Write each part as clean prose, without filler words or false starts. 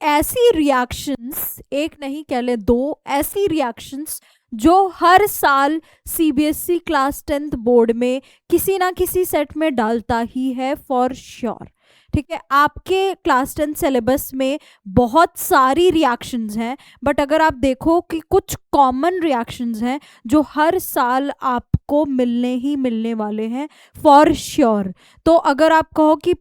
ऐसी रिएक्शंस, एक नहीं कह ले दो ऐसी रिएक्शंस जो हर साल सीबीएसई क्लास 10th बोर्ड में किसी ना किसी सेट में डालता ही है फॉर श्योर। ठीक है, आपके क्लास 10 सिलेबस में बहुत सारी रिएक्शंस हैं, बट अगर आप देखो कि कुछ कॉमन रिएक्शंस हैं जो हर साल आपको मिलने ही मिलने वाले हैं फॉर श्योर। तो अगर आप कहो कि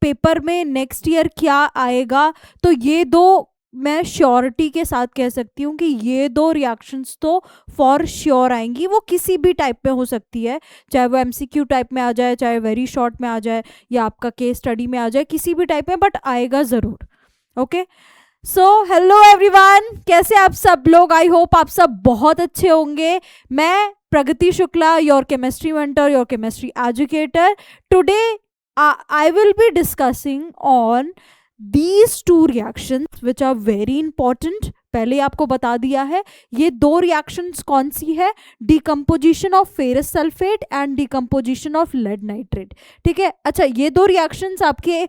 पेपर में नेक्स्ट ईयर क्या आएगा, तो ये दो मैं श्योरिटी के साथ कह सकती हूँ कि ये दो रिएक्शंस तो फॉर श्योर आएंगी। वो किसी भी टाइप में हो सकती है, चाहे वो एमसीक्यू टाइप में आ जाए, चाहे वेरी शॉर्ट में आ जाए, या आपका केस स्टडी में आ जाए, किसी भी टाइप में, बट आएगा ज़रूर। ओके, सो हेलो एवरीवन, कैसे आप सब लोग? आई होप आप सब बहुत अच्छे होंगे। मैं Pragati Shukla, your chemistry mentor, your chemistry educator. Today I will be discussing on these two reactions which are very important। पहले आपको बता दिया है ये दो रिएक्शंस कौन सी है, decomposition of ferrous sulphate and decomposition of lead nitrate. ठीक है, अच्छा, ये दो रिएक्शंस आपके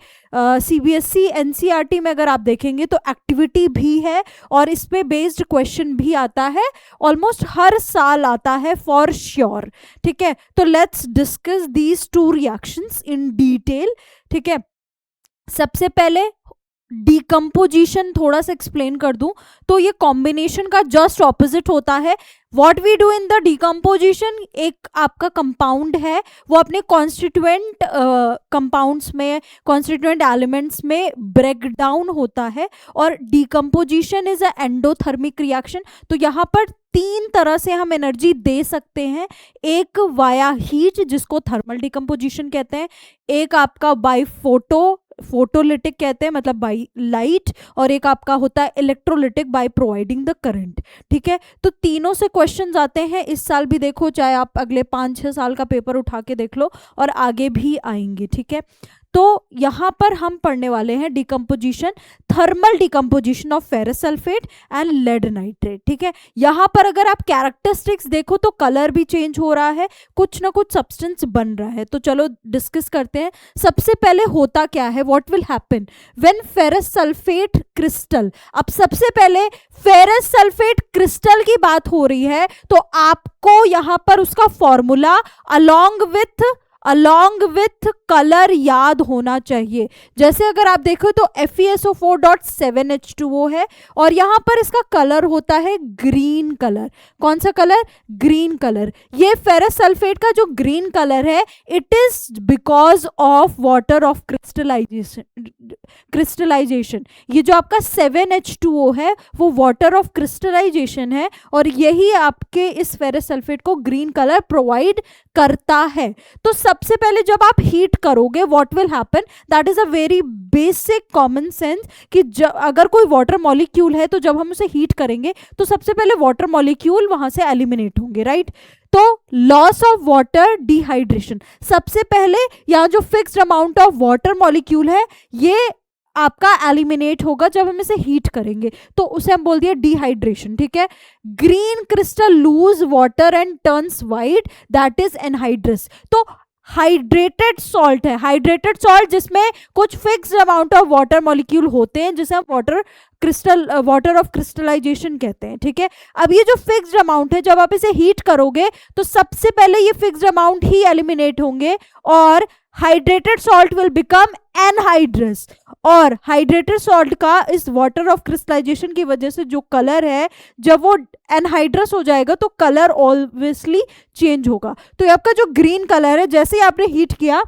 सीबीएसई एनसीईआरटी में अगर आप देखेंगे तो एक्टिविटी भी है और इस पे बेस्ड क्वेश्चन भी आता है, ऑलमोस्ट हर साल आता है फॉर श्योर। ठीक है, तो let's discuss these two reactions in detail. ठीक है, सबसे पहले डिकम्पोजिशन थोड़ा सा एक्सप्लेन कर दूं तो ये कॉम्बिनेशन का जस्ट ऑपोजिट होता है। What we do in the decomposition, एक आपका कंपाउंड है वो अपने कॉन्स्टिट्यूएंट कंपाउंड्स में, कॉन्स्टिट्यूएंट एलिमेंट्स में ब्रेक डाउन होता है, और decomposition is a endothermic reaction. तो यहाँ पर तीन तरह से हम एनर्जी दे सकते हैं, एक वाया हीट जिसको थर्मल डिकम्पोजिशन कहते हैं, एक आपका बाय फोटोलिटिक कहते हैं मतलब बाय लाइट, और एक आपका होता है electrolytic by providing the current. ठीक है, तो तीनों से क्वेश्चंस आते हैं, इस साल भी देखो, चाहे आप अगले 5-6 साल का पेपर उठा के देख लो, और आगे भी आएंगे। ठीक है, तो यहाँ पर हम पढ़ने वाले हैं decomposition, thermal decomposition of ferrous sulphate and lead nitrate. ठीक है, यहाँ पर अगर आप कैरेक्टरिस्टिक्स देखो तो कलर भी चेंज हो रहा है, कुछ ना कुछ सब्सटेंस बन रहा है। तो चलो डिस्कस करते हैं। सबसे पहले होता क्या है, what will happen when ferrous sulphate crystal. अब सबसे पहले फेरस सल्फेट क्रिस्टल की बात हो रही है तो आपको यहाँ पर उसका फॉर्मूला अलॉन्ग विथ कलर याद होना चाहिए। जैसे अगर आप देखो तो FeSO4.7H2O है, और यहाँ पर इसका कलर होता है ग्रीन कलर। कौन सा कलर? Green colour. ये फेरस सल्फेट का जो ग्रीन कलर है, it is because of water of crystallisation. ये जो आपका 7H2O है वो वाटर ऑफ क्रिस्टलाइजेशन है, और यही आपके इस फेरस सल्फेट को ग्रीन कलर प्रोवाइड करता है। तो सबसे पहले जब आप हीट करोगे what will happen, that is a very basic common sense कि अगर कोई वाटर मॉलिक्यूल है तो जब हम उसे हीट करेंगे तो सबसे पहले वाटर मॉलिक्यूल वहां से एलिमिनेट होंगे, राइट। तो लॉस ऑफ वाटर, डिहाइड्रेशन। सबसे पहले यहाँ जो fixed amount of water molecule है ये आपका एलिमिनेट होगा जब हम इसे हीट करेंगे, तो उसे हम बोल दिया डिहाइड्रेशन। ठीक है, green crystal loose water and turns white, that is anhydrous. तो हाइड्रेटेड सॉल्ट है, हाइड्रेटेड सॉल्ट जिसमें कुछ fixed amount of water molecule होते हैं जिसे हम वाटर ऑफ क्रिस्टलाइजेशन कहते हैं। ठीक है, अब ये जो फिक्स्ड अमाउंट है जब आप इसे हीट करोगे तो सबसे पहले ये फिक्स्ड अमाउंट ही एलिमिनेट होंगे और hydrated salt will become anhydrous, और हाइड्रेटेड सॉल्ट का इस वाटर ऑफ क्रिस्टलाइजेशन की वजह से जो कलर है, जब वो एनहाइड्रस हो जाएगा तो कलर ऑब्वियसली चेंज होगा। तो आपका जो ग्रीन कलर है, जैसे ही आपने हीट किया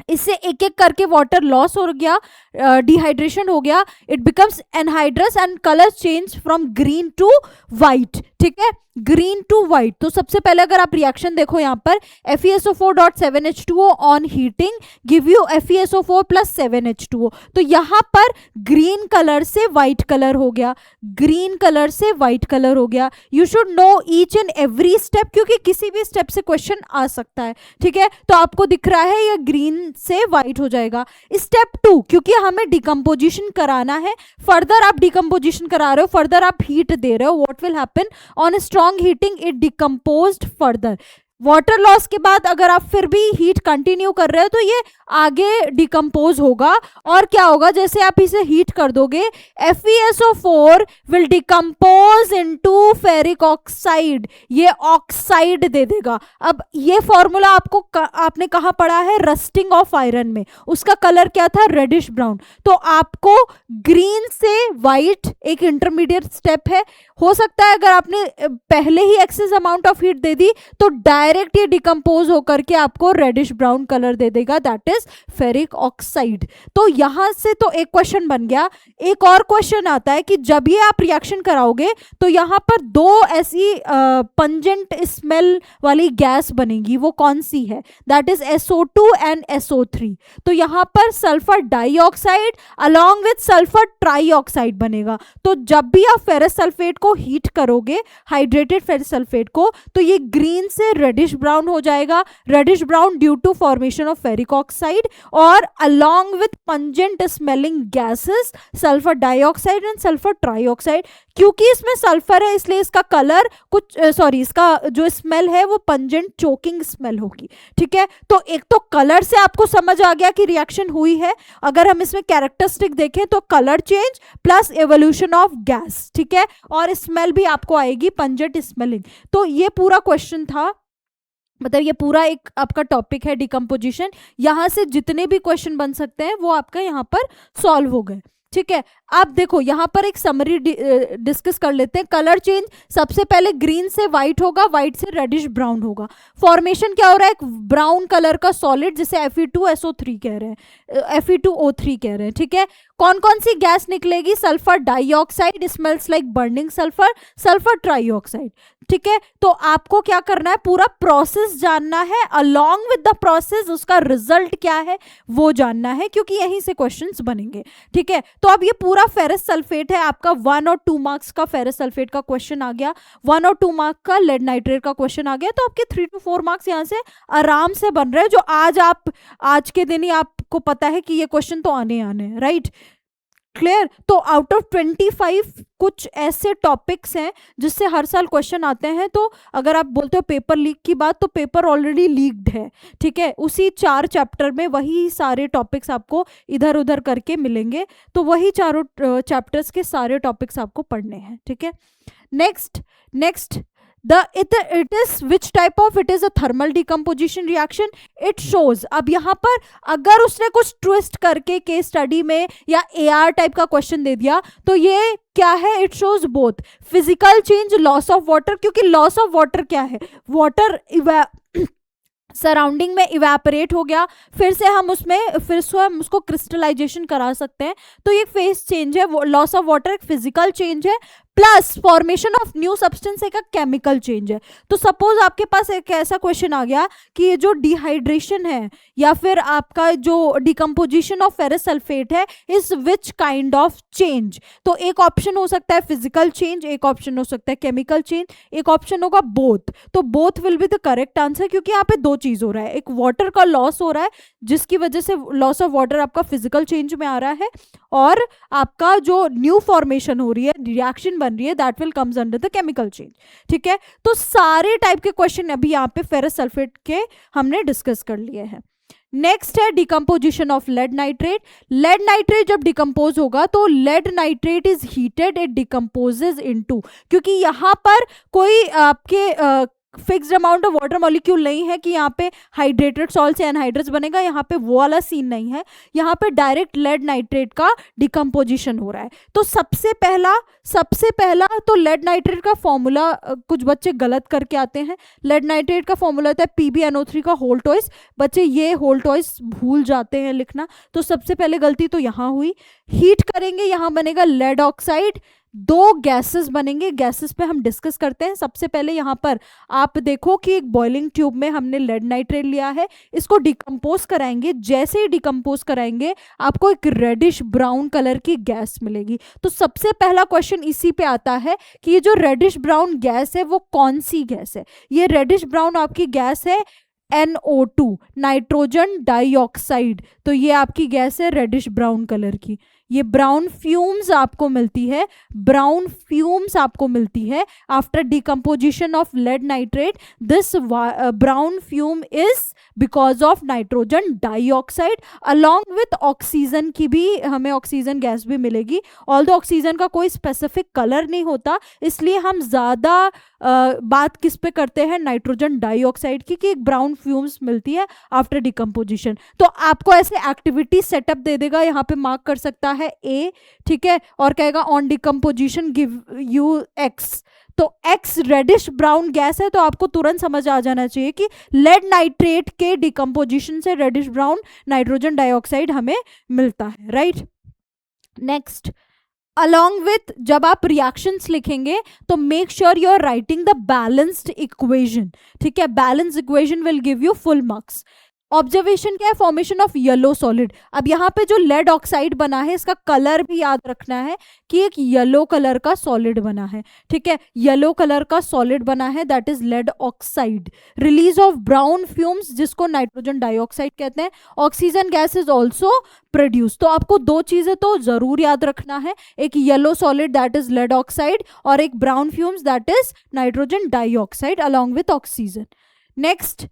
इससे एक एक करके वाटर लॉस हो गया, डिहाइड्रेशन हो गया, it becomes anhydrous and colour change from green to white. ठीक है, ग्रीन टू व्हाइट। तो सबसे पहले अगर आप रिएक्शन देखो यहाँ पर FeSO4.7H2O on heating give you FeSO4 + 7H2O। तो यहाँ पर ग्रीन कलर से व्हाइट कलर हो गया, ग्रीन कलर से व्हाइट कलर हो गया। You should know each and every step, क्योंकि किसी भी स्टेप से क्वेश्चन आ सकता है। ठीक है, तो आपको दिख रहा है ये ग्रीन से व्हाइट हो जाएगा। स्टेप 2, क्योंकि हमें डिकम्पोजिशन कराना है, फर्दर आप डिकम्पोजिशन करा रहे हो, फर्दर आप हीट दे रहे हो, what will happen on strong heating it decomposed further. Water loss के बाद अगर आप फिर भी हीट कंटिन्यू कर रहे हो तो ये आगे डिकम्पोज होगा, और क्या होगा, जैसे आप इसे हीट कर दोगे FeSO4 will decompose into ferric oxide, ये ऑक्साइड दे देगा। अब ये फॉर्मूला आपने कहाँ पढ़ा है, रस्टिंग ऑफ आयरन में, उसका कलर क्या था, रेडिश ब्राउन। तो आपको ग्रीन से व्हाइट एक इंटरमीडिएट स्टेप है, हो सकता है अगर आपने पहले ही एक्सेस अमाउंट ऑफ हीट दे दी तो डायरेक्ट ये डिकम्पोज होकर के आपको रेडिश ब्राउन कलर दे देगा, दैट इज फेरिक ऑक्साइड। तो यहां से तो एक क्वेश्चन बन गया। एक और क्वेश्चन आता है कि जब ये आप रिएक्शन कराओगे तो यहाँ पर दो ऐसी पंजेंट स्मेल वाली गैस बनेगी, वो कौन सी है, that is SO2 and SO3। तो यहाँ पर sulphur dioxide along with sulphur trioxide बनेगा। तो जब भी आप फेरस सल्फेट को हीट करोगे, हाइड्रेटेड फेरस सल्फेट को, तो ये ग्रीन से रेडिश ब्राउन हो जाएगा, reddish brown due to formation of ferric oxide, और along with pungent smelling gases sulphur dioxide and sulphur trioxide. क्योंकि इसमें सल्फर है इसलिए इसका कलर कुछ इसका जो स्मेल है वो पंजेंट चोकिंग स्मेल होगी। ठीक है, तो एक तो कलर से आपको समझ आ गया कि रिएक्शन हुई है। अगर हम इसमें कैरेक्टरिस्टिक देखें तो colour change plus evolution of gas, ठीक है, और स्मेल भी आपको आएगी पंजेंट स्मेलिंग। तो ये पूरा क्वेश्चन था, मतलब ये पूरा एक आपका टॉपिक है डिकम्पोजिशन। यहां से जितने भी क्वेश्चन बन सकते हैं वो आपका यहाँ पर सॉल्व हो गए। ठीक है, आप देखो यहाँ पर एक समरी डिस्कस कर लेते हैं। कलर चेंज, सबसे पहले ग्रीन से व्हाइट होगा, व्हाइट से रेडिश ब्राउन होगा। फॉर्मेशन क्या हो रहा है, एक ब्राउन कलर का सॉलिड जिसे Fe2SO3 कह रहे हैं, Fe2O3 कह रहे हैं। ठीक है, कौन कौन सी गैस निकलेगी, sulphur dioxide, smells like burning sulphur, sulphur trioxide. ठीक है, तो आपको क्या करना है, पूरा प्रोसेस जानना है, अलोंग विद द प्रोसेस उसका रिजल्ट क्या है वो जानना है, क्योंकि यहीं से क्वेश्चंस बनेंगे। ठीक है, तो अब ये पूरा फेरस सल्फेट है, आपका 1 और 2 मार्क्स का फेरस सल्फेट का क्वेश्चन आ गया, 1 और 2 मार्क्स का लेड नाइट्रेट का क्वेश्चन आ गया। तो आपके 3 to 4 मार्क्स यहाँ से आराम से बन रहे हैं, जो आज के दिन ही आपको पता है कि ये क्वेश्चन तो आने हैं, राइट, क्लियर। तो आउट ऑफ 25 कुछ ऐसे टॉपिक्स हैं जिससे हर साल क्वेश्चन आते हैं। तो अगर आप बोलते हो पेपर लीक की बात, तो पेपर ऑलरेडी लीक्ड है। ठीक है, उसी 4 चैप्टर में वही सारे टॉपिक्स आपको इधर उधर करके मिलेंगे, तो वही चारों चैप्टर्स के सारे टॉपिक्स आपको पढ़ने हैं। ठीक है, next it is which type of, it is a thermal decomposition reaction, it shows। अब यहाँ पर अगर उसने कुछ ट्विस्ट करके केस स्टडी में या AR टाइप का क्वेश्चन दे दिया तो ये क्या है, it shows both physical change, loss of water, क्योंकि लॉस ऑफ वाटर क्या है, वाटर सराउंडिंग में इवेपोरेट हो गया, फिर से हम उसको क्रिस्टलाइजेशन करा सकते हैं। तो ये फेज चेंज है, लॉस ऑफ वाटर एक फिजिकल चेंज है, plus formation of new substance एक केमिकल चेंज है। तो सपोज आपके पास एक ऐसा क्वेश्चन आ गया कि ये जो डिहाइड्रेशन है या फिर आपका जो डिकम्पोजिशन ऑफ फेरस सल्फेट है, is which kind of change. तो एक ऑप्शन हो सकता है फिजिकल चेंज, एक ऑप्शन हो सकता है केमिकल चेंज, एक ऑप्शन होगा बोथ। तो both will be the correct answer, क्योंकि यहाँ पे दो चीज हो रहा है, एक वाटर का लॉस हो रहा है जिसकी वजह से लॉस ऑफ वाटर आपका फिजिकल चेंज में आ रहा है, और आपका जो न्यू फॉर्मेशन हो रही है, रिएक्शन बन रही है, that will comes under the chemical change. ठीक है, तो सारे टाइप के क्वेश्चन अभी यहाँ पे फेरस सल्फेट के हमने डिस्कस कर लिए हैं। नेक्स्ट है decomposition of lead nitrate. Lead nitrate जब डिकम्पोज होगा तो lead nitrate is heated, it decomposes into, क्योंकि यहाँ पर कोई आपके fixed amount of water molecule नहीं है कि यहाँ पे हाइड्रेटेड सॉल्ट से एनहाइड्रस बनेगा, यहाँ पे वो वाला सीन नहीं है, यहाँ पे डायरेक्ट लेड नाइट्रेट का डिकम्पोजिशन हो रहा है। तो सबसे पहला तो लेड नाइट्रेट का फॉर्मूला कुछ बच्चे गलत करके आते हैं। लेड नाइट्रेट का फॉर्मूला होता है PbNO3 का होल टॉइस, बच्चे ये होल टॉइस भूल जाते हैं लिखना, तो सबसे पहले गलती तो यहाँ हुई। हीट करेंगे, यहाँ बनेगा लेड ऑक्साइड, दो गैसेस बनेंगे, गैसेस पे हम डिस्कस करते हैं। सबसे पहले यहाँ पर आप देखो कि एक बॉइलिंग ट्यूब में हमने लेड नाइट्रेट लिया है, इसको डिकम्पोज कराएंगे, जैसे ही डिकम्पोज कराएंगे आपको एक रेडिश ब्राउन कलर की गैस मिलेगी। तो सबसे पहला क्वेश्चन इसी पे आता है कि ये जो रेडिश ब्राउन गैस है वो कौन सी गैस है। ये रेडिश ब्राउन आपकी गैस है NO2, नाइट्रोजन डाइऑक्साइड। तो ये आपकी गैस है रेडिश ब्राउन कलर की, ये ब्राउन फ्यूम्स आपको मिलती है, ब्राउन फ्यूम्स आपको मिलती है after decomposition of lead nitrate. This brown fume is because of nitrogen dioxide along with oxygen की भी हमें ऑक्सीजन गैस भी मिलेगी. ऑल्दो ऑक्सीजन का कोई स्पेसिफिक कलर नहीं होता, इसलिए हम ज़्यादा बात किस पे करते हैं, नाइट्रोजन डाइऑक्साइड की, कि ब्राउन फ्यूम्स मिलती है आफ्टर डिकम्पोजिशन. तो आपको ऐसे एक्टिविटी सेटअप दे देगा, यहाँ पे मार्क कर सकता है ए, ठीक है, और कहेगा on decomposition give you x. तो एक्स रेडिश ब्राउन गैस है, तो आपको तुरंत समझ आ जाना चाहिए कि लेड नाइट्रेट के डिकम्पोजिशन से रेडिश ब्राउन नाइट्रोजन डाइऑक्साइड हमें मिलता है, राइट. नेक्स्ट, अलॉन्ग विथ जब आप रिएक्शंस लिखेंगे तो make sure you are writing the balanced equation, ठीक है. Balance equation will give you full marks. Observation क्या है, फॉर्मेशन ऑफ येलो सॉलिड. अब यहाँ पे जो लेड ऑक्साइड बना है इसका कलर भी याद रखना है कि एक येलो कलर का सॉलिड बना है, ठीक है. येलो कलर का सॉलिड बना है, that is lead oxide. Release of brown fumes जिसको नाइट्रोजन डाइऑक्साइड कहते हैं. Oxygen gas is also produce. तो आपको दो चीजें तो जरूर याद रखना है, एक yellow solid that is lead oxide और एक brown fumes that is nitrogen dioxide along with oxygen. Next,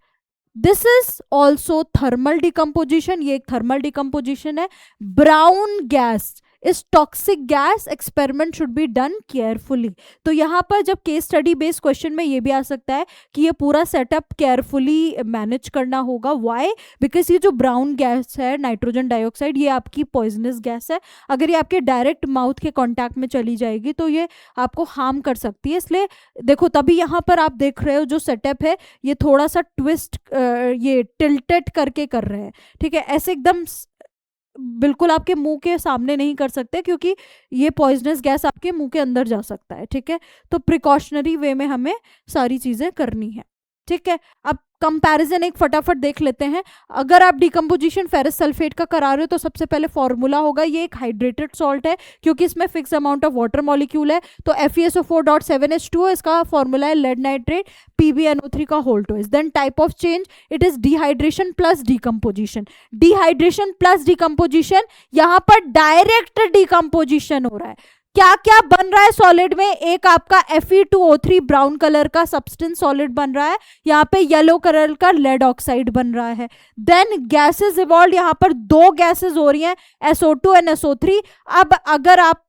this is also thermal decomposition. ये एक थर्मल डिकम्पोजिशन है. Brown gas is toxic gas, experiment should be done carefully. तो यहाँ पर जब case study based question में ये भी आ सकता है कि ये पूरा सेटअप केयरफुली मैनेज करना होगा. व्हाई? बिकॉज ये जो ब्राउन गैस है नाइट्रोजन डाइऑक्साइड, ये आपकी पॉइजनस गैस है. अगर ये आपके डायरेक्ट माउथ के कॉन्टैक्ट में चली जाएगी तो ये आपको हार्म कर सकती है. इसलिए देखो, तभी यहाँ पर आप देख रहे हो जो सेटअप है ये थोड़ा सा ट्विस्ट, ये टिल्टेड करके कर रहे हैं, ठीक है. ऐसे एकदम बिल्कुल आपके मुंह के सामने नहीं कर सकते क्योंकि ये पॉइजनस गैस आपके मुंह के अंदर जा सकता है, ठीक है. तो प्रिकॉशनरी वे में हमें सारी चीजें करनी है, ठीक है. अब कंपैरिजन एक फटाफट देख लेते हैं. अगर आप डिकम्पोजिशन फेरस सल्फेट का करा रहे हो तो सबसे पहले फॉर्मूला होगा, ये एक हाइड्रेटेड सॉल्ट है क्योंकि इसमें fix amount of water molecule है. तो FeSO4.7H2O इसका फॉर्मूला है लेड नाइट्रेट PbNO3 का whole twice. Then type of change, it is dehydration plus decomposition. Dehydration plus decomposition, यहाँ पर डायरेक्ट डिकम्पोजिशन हो रहा है. क्या क्या बन रहा है सॉलिड में, एक आपका Fe2O3 ब्राउन कलर का सब्सटेंस सॉलिड बन रहा है, यहाँ पे येलो कलर का लेड ऑक्साइड बन रहा है. देन गैसेस इवॉल्व, यहाँ पर दो गैसेस हो रही हैं SO2 एंड SO3. अब अगर आप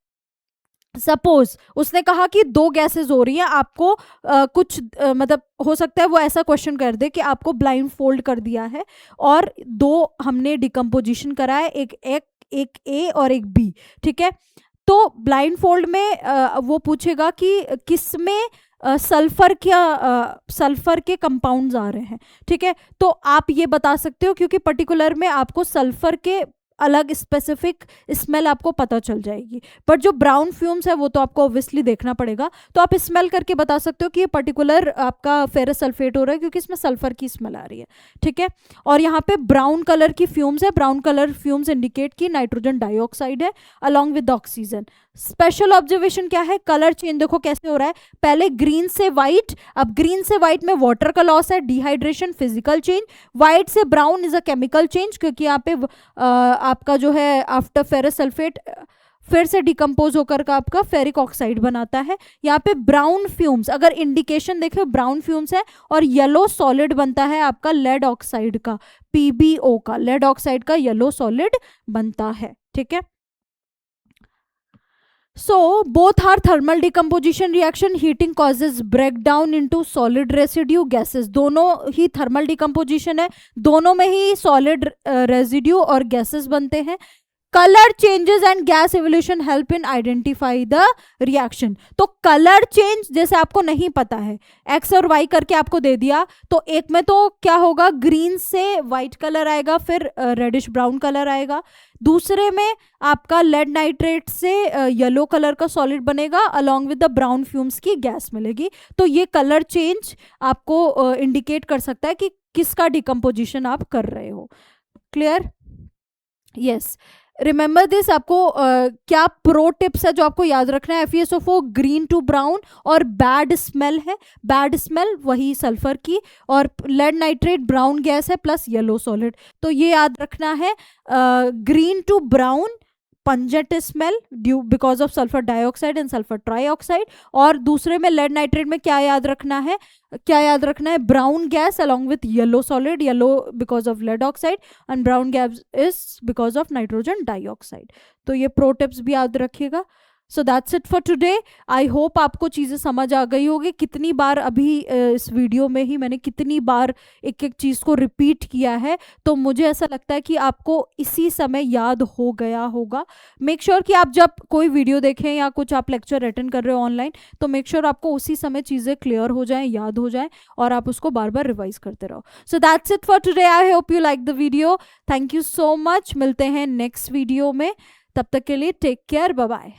सपोज उसने कहा कि दो गैसेस हो रही हैं, आपको कुछ मतलब हो सकता है वो ऐसा क्वेश्चन कर दे कि आपको ब्लाइंड फोल्ड कर दिया है और दो हमने डिकम्पोजिशन करा है, एक ए और एक बी, ठीक है. तो ब्लाइंड फोल्ड में वो पूछेगा कि किसमें सल्फर के कंपाउंड्स आ रहे हैं, ठीक है. तो आप ये बता सकते हो क्योंकि पर्टिकुलर में आपको सल्फर के अलग स्पेसिफिक स्मेल आपको पता चल जाएगी, बट जो ब्राउन फ्यूम्स है वो तो आपको ऑब्वियसली देखना पड़ेगा. तो आप स्मेल करके बता सकते हो कि ये पर्टिकुलर आपका फेरस सल्फेट हो रहा है क्योंकि इसमें सल्फर की स्मेल आ रही है, ठीक है. और यहाँ पे ब्राउन कलर की फ्यूम्स है, ब्राउन कलर फ्यूम्स इंडिकेट की नाइट्रोजन डाइऑक्साइड है along with oxygen. Special observation क्या है, कलर चेंज देखो कैसे हो रहा है. पहले ग्रीन से व्हाइट, अब ग्रीन से व्हाइट में वाटर का लॉस है, डिहाइड्रेशन, फिजिकल चेंज. व्हाइट से brown is a chemical change क्योंकि यहाँ पे आपका जो है आफ्टर फेरस सल्फेट फिर से डिकम्पोज होकर का आपका फेरिक ऑक्साइड बनाता है. यहाँ पे ब्राउन फ्यूम्स, अगर इंडिकेशन देखे ब्राउन फ्यूम्स है और येलो सॉलिड बनता है आपका लेड ऑक्साइड का, PbO का, लेड ऑक्साइड का येलो सॉलिड बनता है, ठीक है. So both are thermal decomposition reaction. Heating causes breakdown into solid residue gases. दोनों ही thermal decomposition है, दोनों में ही solid residue और gases बनते हैं. Colour changes and gas evolution help in identify the reaction. तो कलर चेंज जैसे आपको नहीं पता है, एक्स और वाई करके आपको दे दिया, तो एक में तो क्या होगा, ग्रीन से वाइट कलर आएगा, फिर रेडिश ब्राउन कलर आएगा. दूसरे में आपका लेड नाइट्रेट से येलो कलर का सॉलिड बनेगा along with the brown fumes की गैस मिलेगी. तो ये कलर चेंज आपको इंडिकेट कर सकता है कि किसका डिकम्पोजिशन आप कर रहे हो. क्लियर? यस. Remember this. आपको क्या प्रो टिप्स है जो आपको याद रखना है. FeSO4 ग्रीन टू ब्राउन और बैड स्मेल है, बैड स्मेल वही सल्फर की, और लेड नाइट्रेट ब्राउन गैस है प्लस येलो सॉलिड. तो ये याद रखना है, green to brown pungent smell due because of sulphur dioxide and sulphur trioxide. और दूसरे में लेड नाइट्रेट में क्या याद रखना है, brown gas along with yellow solid, yellow because of lead oxide and brown gas is because of nitrogen dioxide. तो ये प्रो टिप्स भी याद रखिएगा। So that's it for today. I hope आपको चीज़ें समझ आ गई होगी। कितनी बार अभी इस वीडियो में ही मैंने कितनी बार एक एक चीज़ को रिपीट किया है, तो मुझे ऐसा लगता है कि आपको इसी समय याद हो गया होगा। मेक श्योर कि आप जब कोई वीडियो देखें या कुछ आप लेक्चर अटेंड कर रहे हो ऑनलाइन, तो मेक श्योर आपको उसी समय चीज़ें क्लियर हो जाएं, याद हो जाएं, और आप उसको बार बार रिवाइज करते रहो। सो that's it for today. I hope you like the video. Thank you so much. मिलते हैं नेक्स्ट वीडियो में। तब तक के लिए टेक केयर, बाय बाय।